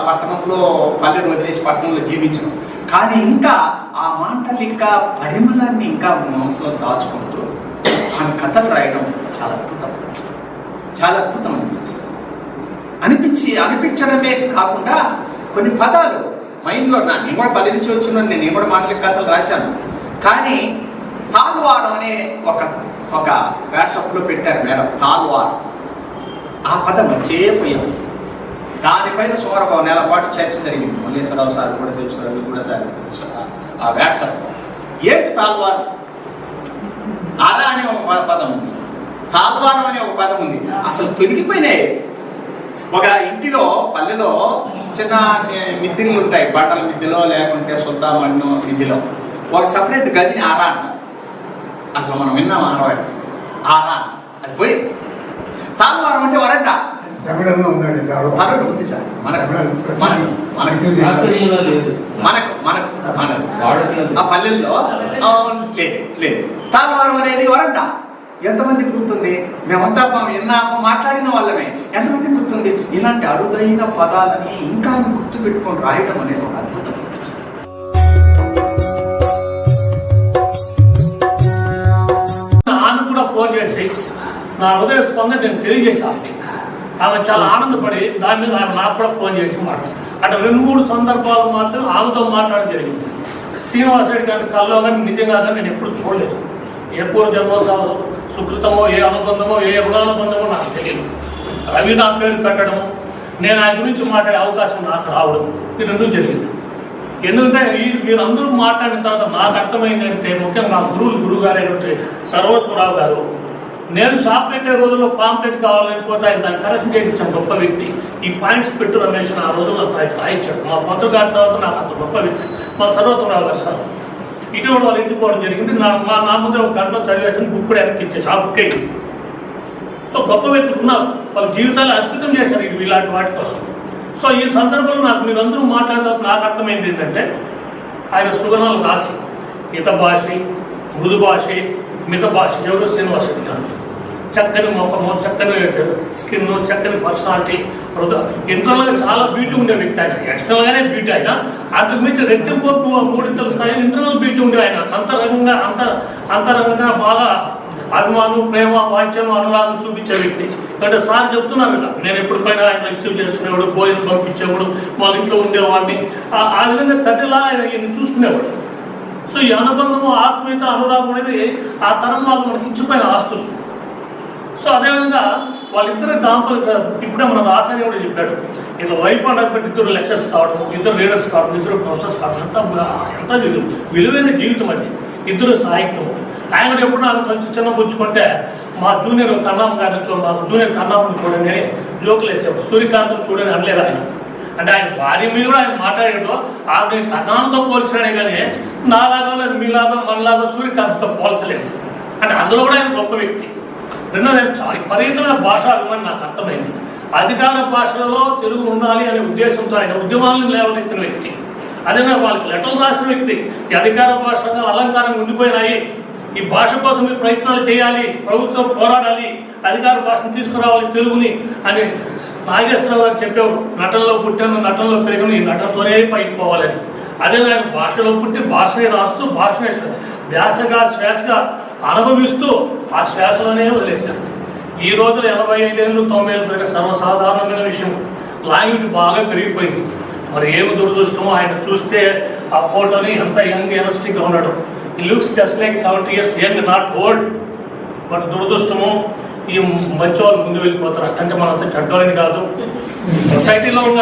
పట్టణంలో, పల్లెలు వదిలేసి పట్టణంలో జీవించడం. కానీ ఇంకా ఆ మాండలిక పరిమళాన్ని ఇంకా మనసులో దాచుకుంటూ ఆమె కథలు రాయడం చాలా అద్భుతం అనిపించడమే కాకుండా కొన్ని పదాలు మైండ్లో నేను కూడా పల్లె నుంచి వచ్చిన నేను కూడా మాండలిక కథలు రాశాను. కానీ తాల్వారం అనే ఒక వాట్సాప్లో పెట్టారు మేడం, తాల్వారం. ఆ పదం మర్చిపోయాం. దానిపైన సుమారు 1 నెల పాటు చర్చ జరిగింది. మల్లేశ్వరరావు సార్ కూడా తెలుసు, రవి కూడా సార్ తెలుసు. ఆ వాట్సాప్ ఏంటి తాల్వారం? అలా అనే ఒక పదం ఉంది, తాల్వారం అనే ఒక పదం ఉంది. అసలు తొలగిపోయినాయి. ఒక ఇంటిలో పల్లెలో చిన్న మిద్దెలు ఉంటాయి, బట్టల మిద్దెలో లేకుంటే సుద్దామಣ್ಣు మిద్దెలో ఒక సపరేట్ గదిని ఆరా అంటారు. అసలు మనం విన్నాం ఆరా అది పోయి. తాల్వారం అంటే వరండా ఉంది సార్. ఆ పల్లెల్లో లేదు. తాల్వారం అనేది వరండా. ఎంతమందికి గుర్తుంది? మేమంతా విన్నాము, మాట్లాడిన వాళ్ళమే. ఎంతమందికి గుర్తుంది? ఇలాంటి అరుదైన పదాలని ఇంకా గుర్తు పెట్టుకొని రాయడం అనేది ఒక అద్భుతం. ఆమె కూడా ఫోన్ చేసి నా హృదయ స్పందన నేను తెలియజేశాను. ఆమె చాలా ఆనందపడి దాని మీద ఆమె నాకు కూడా ఫోన్ చేసి మాట్లాడు. అటు 2-3 సందర్భాలు మాత్రం ఆమెతో మాట్లాడడం జరిగింది. శ్రీనివాస్ రెడ్డి గారి కల్లో కానీ నిజంగా కానీ నేను ఎప్పుడు చూడలేదు. ఎప్పుడు జన్మోత్సవ సుకృతమో, ఏ అనుబంధమో, ఏ రుణానుబంధమో నాకు తెలియదు. రవి నా పేరు పెట్టడము, నేను ఆయన గురించి మాట్లాడే అవకాశం నాకు రావడం, ఇది 2 జరిగింది. ఎందుకంటే వీరందరూ మాట్లాడిన తర్వాత నాకు అర్థమైందంటే, ముఖ్యంగా నా గురువు గారైనటువంటి సర్వత్వరావు గారు, నేను షాప్ పెట్టే రోజుల్లో పాంప్లెట్ కావాలనిపోతే ఆయన దాన్ని కరెక్షన్ చేసి ఇచ్చాను. గొప్ప వ్యక్తి. ఈ పాయింట్స్ పెట్టు రమేష్ ఆ రోజుల్లో రాయించాడు. మా పంతులు గారి తర్వాత నాకు అంత గొప్ప వ్యక్తి మా సర్వత్వరావు గారు సార్. ఇటువంటి వాళ్ళ ఇంటికి పోవడం జరిగింది. నా ముందే ఒక గంటలో చదివేసిన బుక్ కూడా వెనక్కి ఇచ్చేసి ఆ బుక్ అయింది. సో గొప్ప వ్యక్తులు ఉన్నారు, వాళ్ళ జీవితాలు అద్భుతం చేశారు ఇలాంటి వాటి కోసం. సో ఈ సందర్భంలో నాకు మీరందరూ మాట్లాడేటప్పుడు నాకు అర్థమైంది ఏంటంటే, ఆయన సుగుణాలు రాసి హిత భాషి, మృదు భాషి, మిత భాష, ఎవరు శ్రీనివాస్ రెడ్డి గారు చక్కని ముఖము, చక్కని స్కిన్, చక్కని పర్సనాలిటీ, ఇంటర్నల్గా చాలా బ్యూటీ ఉండే వ్యక్తి ఆయన. ఎక్స్టర్నల్గానే బ్యూటీ ఆయన, అంతకు మించి రెట్టింపు మూడింతల స్థాయి ఇంటర్నల్ బ్యూటీ ఉండే ఆయన. అంతరంగంగా బాగా అభిమానం, ప్రేమ, వాక్యం, అనురాగం చూపించే వ్యక్తి. అంటే సార్ చెప్తున్నారు కదా, నేను ఎప్పుడు పైన ఆయన రిసీవ్ చేసుకునేవాడు, భోజనం పంపించేవాడు, వాళ్ళ ఇంట్లో ఉండేవాడిని, ఆ విధంగా తండ్రిలా ఆయన చూసుకునేవాడు. సో ఈ అనుబంధము, ఆత్మీయత, అనురాగం అనేది ఆ తరం వాళ్ళు మనకి ఇచ్చిపోయిన ఆస్తులు. సో అదేవిధంగా వాళ్ళిద్దరు దాంపత్య, ఇప్పుడే మన ఆచార్య కూడా చెప్పాడు, ఇట్లా వైఫ్ అండ్ హస్బెండ్ ఇద్దరు లెక్చర్స్ కావడం, ఇద్దరు లీడర్స్ కావడం, ఇద్దరు ప్రొఫెసర్స్ కావడం, ఎంత విలువైన జీవితం అది. ఇద్దరు సాహిత్యం. ఆయన ఎప్పుడు నాకు కొంచెం చిన్న పుచ్చుకుంటే మా జూనియర్ కన్నాం గారితో, మా జూనియర్ కన్నాంని చూడండి అని జోకులు వేసేవాడు. సూర్యకాంతం చూడని అనలేదు ఆయన. అంటే ఆయన భార్య మీద కూడా ఆయన మాట్లాడేటో ఆవిడ కన్నాంతో పోల్చినాడే కానీ నాలాగా లేదు, మీలాగా, మనలాగా సూర్యకాంతంతో పోల్చలేదు. అంటే అందులో కూడా ఆయన గొప్ప వ్యక్తి. రెండోది చాలా విపరీతమైన భాషా అభిమాని నాకు అర్థమైంది. అధికార భాషలో తెలుగు ఉండాలి అనే ఉద్దేశంతో ఆయన ఉద్యమాలను లేవనెత్తిన వ్యక్తి. అదే వాళ్ళకి లెటర్లు రాసిన వ్యక్తి. ఈ అధికార భాషగా అలంకారం ఉండిపోయినాయి, ఈ భాష కోసం మీరు ప్రయత్నాలు చేయాలి, ప్రభుత్వం పోరాడాలి, అధికార భాషను తీసుకురావాలి తెలుగుని అని నాగేశ్వరరావు గారు చెప్పేవారు. నటనలో పుట్టాను, నటనలో పెరిగిన, ఈ నటనతోనే పైకి పోవాలని. అదే ఆయన భాషలో పుట్టి భాషనే రాస్తూ, భాషనే శ్వాసగా శ్వాసగా అనుభవిస్తూ ఆ శ్వాసలోనే వదిలేశారు. ఈ రోజులు 85 ఏళ్ళు 90 ఏళ్ళు పెరిగే సర్వసాధారణమైన విషయం. లాంగ్వేజ్ బాగా పెరిగిపోయింది. మరి ఏమి దురదృష్టమో ఆయన చూస్తే ఆ ఫోటోని ఎంత యంగ్ ఎనర్జిటిక్గా ఉన్నాడు. ఈ looks just like 70 years young, not old. But దురదృష్టము ఈ మంచి వాళ్ళు ముందు వెళ్ళిపోతారు. అంటే మనంత చెడ్డోళ్ళని కాదు, సొసైటీలో ఉన్న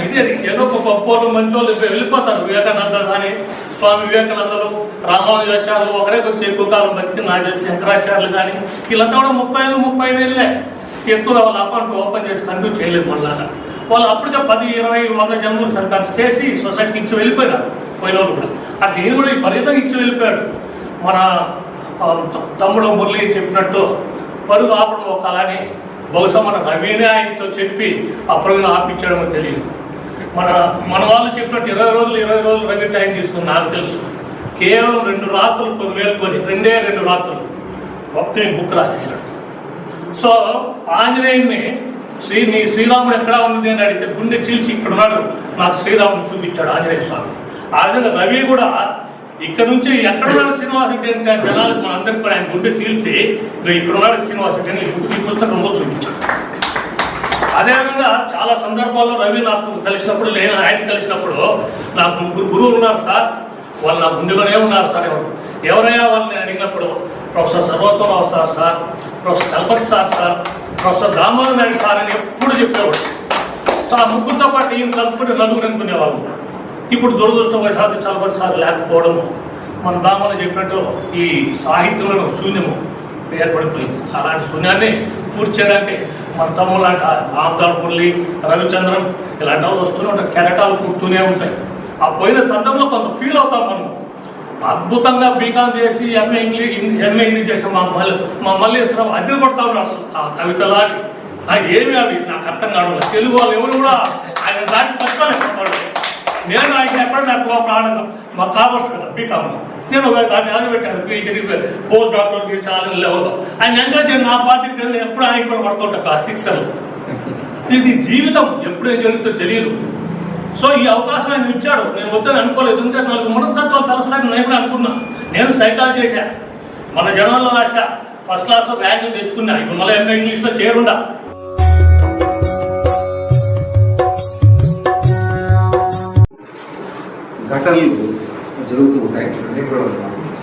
ఇది ఏదో ఒక గొప్ప వాళ్ళు మంచి వాళ్ళు వెళ్ళిపోతారు. వివేకానంద కానీ, స్వామి వివేకానందలు, రామానుజాచార్యులు ఒకరే కొంచెం ఎక్కువ కాలం బతికి నాకు శంకరాచార్యులు కానీ వీళ్ళంతా కూడా 30 ఏళ్ళే ఎక్కువ వాళ్ళ అకౌంట్ ఓపెన్ చేసి కంటిన్యూ చేయలేదు. మళ్ళా వాళ్ళు అప్పటికే 10, 20, 100 జన్మలు సర్కారు చేసి సొసైటీకి ఇచ్చి వెళ్ళిపోయినారు. పోయిన వాళ్ళు కూడా అది నేను కూడా విపరీతంగా ఇచ్చి వెళ్ళిపోయాడు. మన తమ్ముడు మురళి చెప్పినట్టు పరుగు ఆపడం ఒక అలానే బహుశా మన రవినే ఆయనతో చెప్పి ఆ పరుగును ఆపించడమో తెలియదు. మన వాళ్ళు చెప్పినట్టు 20 రోజులు రవి టైం తీసుకుని నాకు తెలుసు. కేవలం 2 రాత్రులు మేల్కొని 2 రాత్రులు భక్తుని బుక్ రాసేశాడు. సో ఆంజనేయుడిని శ్రీరాముడు ఎక్కడ ఉంది అని అడిగితే గుండె చీల్చి ఇక్కడ ఉన్నాడు, నాకు శ్రీరాముడు చూపించాడు ఆంజనేయ స్వామి. ఆ విధంగా రవి కూడా ఇక్కడ నుంచి ఎక్కడున్నాడు శ్రీనివాస్ రెడ్డి అంటే జనాలకు మనందరికీ కూడా ఆయన గుండె చీల్చి ఇక్కడున్నాడు శ్రీనివాస్ రెడ్డి అని ఈ పుస్తకంలో చూపించాడు. అదేవిధంగా చాలా సందర్భాల్లో రవి నాకు కలిసినప్పుడు, నేను ఆయన కలిసినప్పుడు నాకు 3 గురువులు ఉన్నారు సార్, వాళ్ళు నా ముందుగానే ఉన్నారు సార్. ఎవరయ్యా వాళ్ళని అడిగినప్పుడు professor Sarvottama Rao sir, professor Chalapathi sir, professor Damodar Naidu sir అని ఎప్పుడు చెప్పేవాడు. సో ఆ ముగ్గురితో పాటు ఈయన కలుపుకుంటే నలుగురు అనుకునేవాళ్ళు. ఇప్పుడు దురదృష్టవశాత్తు చలపతి సార్ లేకపోవడము, మన దామోదర్ చెప్పినట్టు ఈ సాహిత్యంలో శూన్యము ఏర్పడిపోయింది. అలాంటి శూన్యాన్ని పూర్తి చేయడానికి మన తమ్ముడు లాంటి ఆమదార్ మురళి, రవిచంద్రన్ ఇలాంటి వాళ్ళు వస్తూనే ఉంటాయి, కెరటాలు పుడుతూనే ఉంటాయి. ఆ పోయిన సందర్భంలో కొంత ఫీల్ అవుతాం మనం. అద్భుతంగా బీకాం చేసి ఎంఏ ఇంగ్లీష్ చేసాం మా మల్లేశ్వరరావు అద్దె కొడతా ఉన్నారు. అసలు ఆ కవితలాగి ఏమి అవి నాకు అర్థం కావడం. తెలుగు వాళ్ళు ఎవరు కూడా ఆయన దాటి పట్టుకోలేకపోతాడు. నేను ఆయన ఎక్కడ నాకు లోపల ఆనందం మాకు కావాల్సి కదా బీకాంలో నేను దాన్ని అది పెట్టాను పీహెచ్డీ పోస్ట్ డాక్టర్ చాలా లెవెల్లో ఆయన ఎంకరేజ్ నా బాధ్యత ఎప్పుడు ఆయన కూడా పడుతుంటా 6 ఇది జీవితం ఎప్పుడు ఏం జరుగుతుందో తెలియదు. సో ఈ అవకాశం ఆయన ఇచ్చాడు, నేను వద్దని అనుకోలేదు. ఎందుకంటే నాకు మనస్తత్వాలు తెలుసలేక నేను కూడా అనుకున్నా. నేను సైకాలజీ చేశా, మన జనంలో రాశా, ఫస్ట్ క్లాస్లో ర్యాంకులు తెచ్చుకున్నా. ఇప్పుడు మళ్ళీ ఎంఏ ఇంగ్లీష్లో చేరుండా. ఘటనలు జరుగుతూ ఉంటాయి.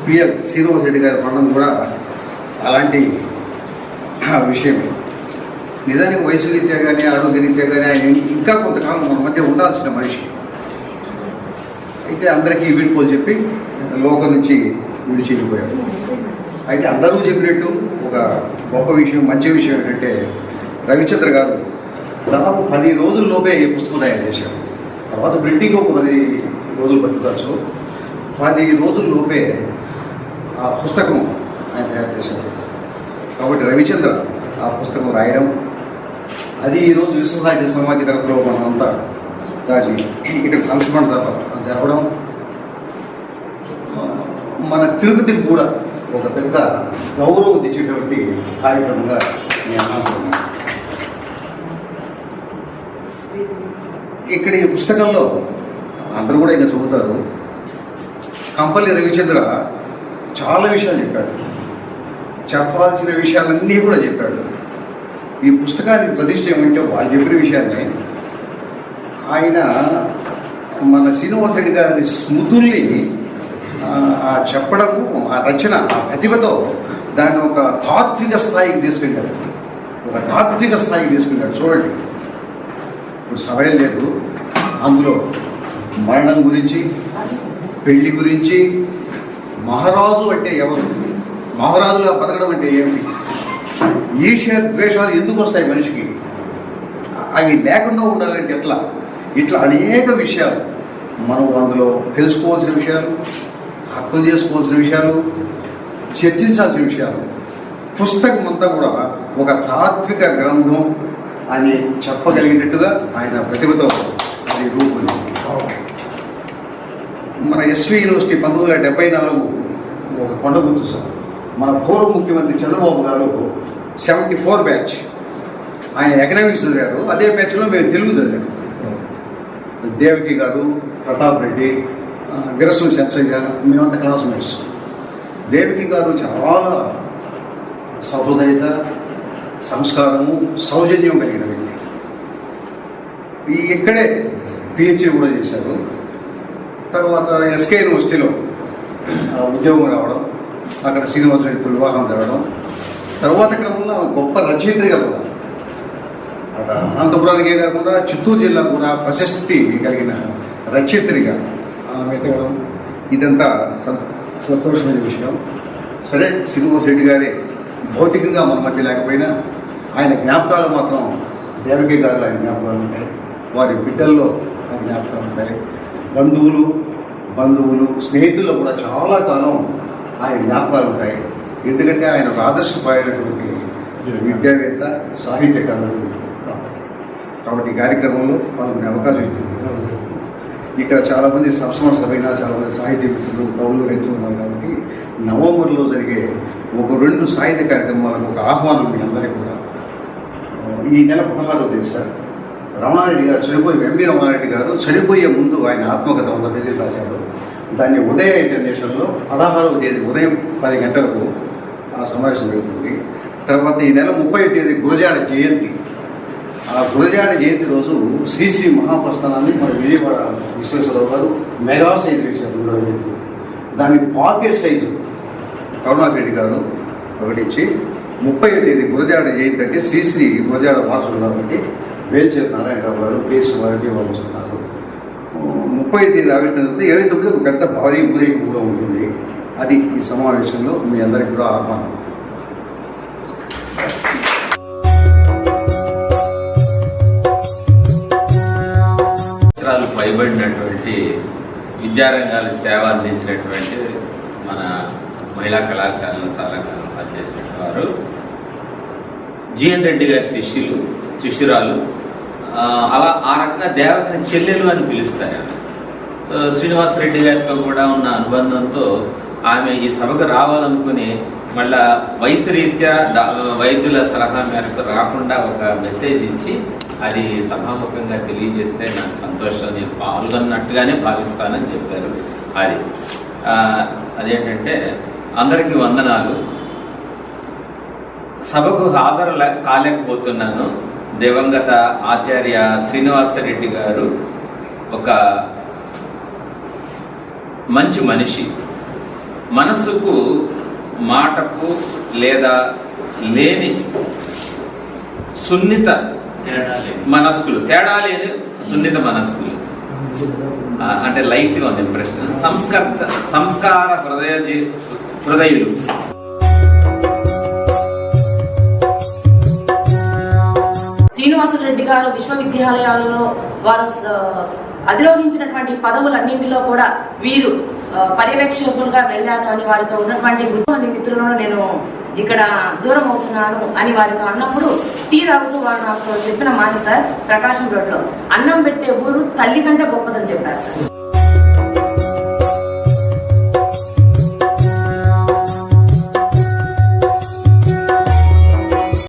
పిఎల్ శ్రీనివాస్ రెడ్డి గారి మరణం కూడా అలాంటి విషయం. నిజానికి వయసు రీత్యా కానీ ఆరోగ్య రీత్యా కానీ ఆయన ఇంకా కొంతకాలం మన మధ్య ఉండాల్సిన మనిషి. అయితే అందరికీ వీడుకోలు చెప్పి లోకం నుంచి విడిచి వెళ్ళిపోయాడు. అయితే అందరూ చెప్పినట్టు ఒక గొప్ప విషయం, మంచి విషయం ఏంటంటే రవిచంద్ర గారు దాదాపు 10 రోజుల్లోపే పుస్తకం తయారు చేశారు. తర్వాత ప్రింటింగ్ ఒక 10 రోజులు పట్టుకోవచ్చు. 10 రోజుల్లోపే ఆ పుస్తకం ఆయన తయారు చేశారు. కాబట్టి రవిచంద్ర ఆ పుస్తకం రాయడం, అది ఈరోజు విశ్వ సాహిత్య సమాజ తరఫులో మనమంతా దాన్ని ఇక్కడ సంస్మరణ సభ జరపడం, మన తిరుపతికి కూడా ఒక పెద్ద గౌరవం తెచ్చేటువంటి కార్యక్రమంగా నేను అనుకుంటున్నాను. ఇక్కడ ఈ పుస్తకంలో అందరూ కూడా ఇలా చదువుతారు. కంపల్లి రవిచంద్ర చాలా విషయాలు చెప్పాడు, చెప్పాల్సిన విషయాలన్నీ కూడా చెప్పాడు. ఈ పుస్తకానికి ప్రతిష్ట ఏమంటే వాళ్ళు చెప్పిన విషయాన్ని ఆయన మన శ్రీనివాసరెడ్డి గారి స్మృతుల్ని చెప్పడము, ఆ రచన, ఆ ప్రతిభతో దాన్ని ఒక తాత్విక స్థాయికి తీసుకెళ్ళాడు. ఒక తాత్విక స్థాయికి తీసుకెళ్ళాడు. చూడండి, ఇప్పుడు సమయం లేదు, అందులో మరణం గురించి, పెళ్లి గురించి, మహారాజు అంటే ఎవరు, మహారాజుగా బతకడం అంటే ఏమిటి, ఈర్ష్య ద్వేషాలు ఎందుకు వస్తాయి మనిషికి, అవి లేకుండా ఉండాలంటే ఎట్లా, ఇట్లా అనేక విషయాలు మనం అందులో తెలుసుకోవాల్సిన విషయాలు, అర్థం చేసుకోవాల్సిన విషయాలు, చర్చించాల్సిన విషయాలు. పుస్తకం అంతా కూడా ఒక తాత్విక గ్రంథం అని చెప్పగలిగినట్టుగా ఆయన ప్రతిభతో అది రూపొందింది. మన ఎస్వి యూనివర్సిటీ 1974 ఒక కొండ గుర్తు సార్. మన పూర్వ ముఖ్యమంత్రి చంద్రబాబు గారు 74 బ్యాచ్, ఆయన ఎకనామిక్స్ చదివారు. అదే బ్యాచ్లో మేము తెలుగు చదివాము. దేవకి గారు, ప్రతాప్ రెడ్డి, విరసం చచ్చయ్య, మేమంతా క్లాస్మేట్స్. దేవకి గారు చాలా సహృదయత, సంస్కారము, సౌజన్యం కలిగిన వ్యక్తి. ఇక్కడే పిహెచ్డి కూడా చేశారు. తర్వాత ఎస్కే యూనివర్సిటీలో ఉద్యోగం రావడం, అక్కడ శ్రీనివాసరెడ్డితో వివాహం జరగడం, తర్వాత క్రమంలో గొప్ప రచయిత్రిగా కూడా అక్కడ అనంతపురానికే కాకుండా చిత్తూరు జిల్లా కూడా ప్రశస్తి కలిగిన రచయిత్రిగా వెతకడం, ఇదంతా సంతోషమైన విషయం. సరే, శ్రీనివాసరెడ్డి గారే భౌతికంగా మన మధ్య లేకపోయినా ఆయన జ్ఞాపకాలు మాత్రం దేవకి గారు ఆయన జ్ఞాపకాలు ఉంటాయి, వారి బిడ్డల్లో ఆయన జ్ఞాపకాలు ఉంటాయి. బంధువులు స్నేహితుల్లో కూడా చాలా కాలం ఆయన జ్ఞాపకాలు ఉంటాయి. ఎందుకంటే ఆయన ఒక ఆదర్శపడినటువంటి విద్యావేత్త, సాహిత్యకారులు కాబట్టి ఈ కార్యక్రమంలో పాల్గొనే అవకాశం ఇస్తుంది. ఇక్కడ చాలామంది సంస్మరణ సభైనా చాలామంది సాహిత్య మిత్రులు, కవులు, రైతులు ఉన్నారు. కాబట్టి నవంబర్లో జరిగే ఒక 2 సాహిత్య కార్యక్రమాలకు ఒక ఆహ్వానం మీ అందరికీ కూడా. ఈ నెల 16వ తేదీ సార్ రమణారెడ్డి గారు చనిపోయి, ఎంబీ రమణారెడ్డి గారు చనిపోయే ముందు ఆయన ఆత్మకథ 100 పేజీలు రాశారు. దాన్ని ఉదయ ఇంటర్నేషనల్లో 16వ తేదీ ఉదయం 10 గంటలకు ఆ సమావేశం జరుగుతుంది. తర్వాత ఈ నెల 30వ తేదీ గురజాడ జయంతి. ఆ గురజాడ జయంతి రోజు శ్రీశ్రీ మహాప్రస్థానాన్ని మన విజయవాడ విశ్వేశ్వరరావు గారు మెగా సైజు వేశారు. దాన్ని పాకెట్ సైజు కరుణాకరెడ్డి గారు ప్రకటించి 30వ తేదీ గురజాడ జయంతి అంటే శ్రీశ్రీ గురజాడ వారసుడు కాబట్టి వేల్చేరు నారాయణరావు గారు, కేసు వారికి వాళ్ళు వస్తున్నారు. 30వ తేదీ ఆవిష్కరణ 29 ఒక పెద్ద భారీ ఊరేగింపు కూడా ఉంటుంది. అది ఈ సమావేశంలో మీ అందరికీ కూడా ఆహ్వానం. పైబడినటువంటి విద్యారంగాలకు సేవ అందించినటువంటి మన మహిళా కళాశాలలో చాలా కాలం పనిచేసినటువంటి వారు, జిఎన్ రెడ్డి గారి శిష్యురాలు, అలా ఆ రకంగా దేవతని చెల్లెలు అని పిలుస్తారు. సో శ్రీనివాసరెడ్డి గారితో కూడా ఉన్న అనుబంధంతో ఆమె ఈ సభకు రావాలనుకుని మళ్ళా వయసు రీత్యా వైద్యుల సలహా మేరకు రాకుండా ఒక మెసేజ్ ఇచ్చి అది సభాముఖంగా తెలియజేస్తే నాకు సంతోషం, నేను పాల్గొన్నట్టుగానే భావిస్తానని చెప్పారు. అదేంటంటే, అందరికీ వందనాలు, సభకు హాజరు కాలేకపోతున్నాను. దివంగత ఆచార్య శ్రీనివాసరెడ్డి గారు ఒక మంచి మనిషి, మనసుకు మాటకు లేదా లేని సున్నిత మనస్కులు, తేడా లేని సున్నిత మనస్కులు, అంటే లైట్గా ఉంది ఇంప్రెషన్, సంస్కార హృదయులు. శ్రీనివాసరెడ్డి గారు విశ్వవిద్యాలయాలలో వారు అధిరోహించినటువంటి పదవులన్నింటిలో కూడా వీరు పర్యవేక్షకులుగా వెళ్ళాను అని వారితో ఉన్నటువంటి మంది మిత్రులను నేను ఇక్కడ దూరం అవుతున్నాను అని వారితో అన్నప్పుడు టీ తాగుతూ వారు నాకు చెప్పిన మాట సార్, ప్రకాశం రోడ్లో అన్నం పెట్టే ఊరు తల్లి కంటే గొప్పదని చెప్పారు సార్.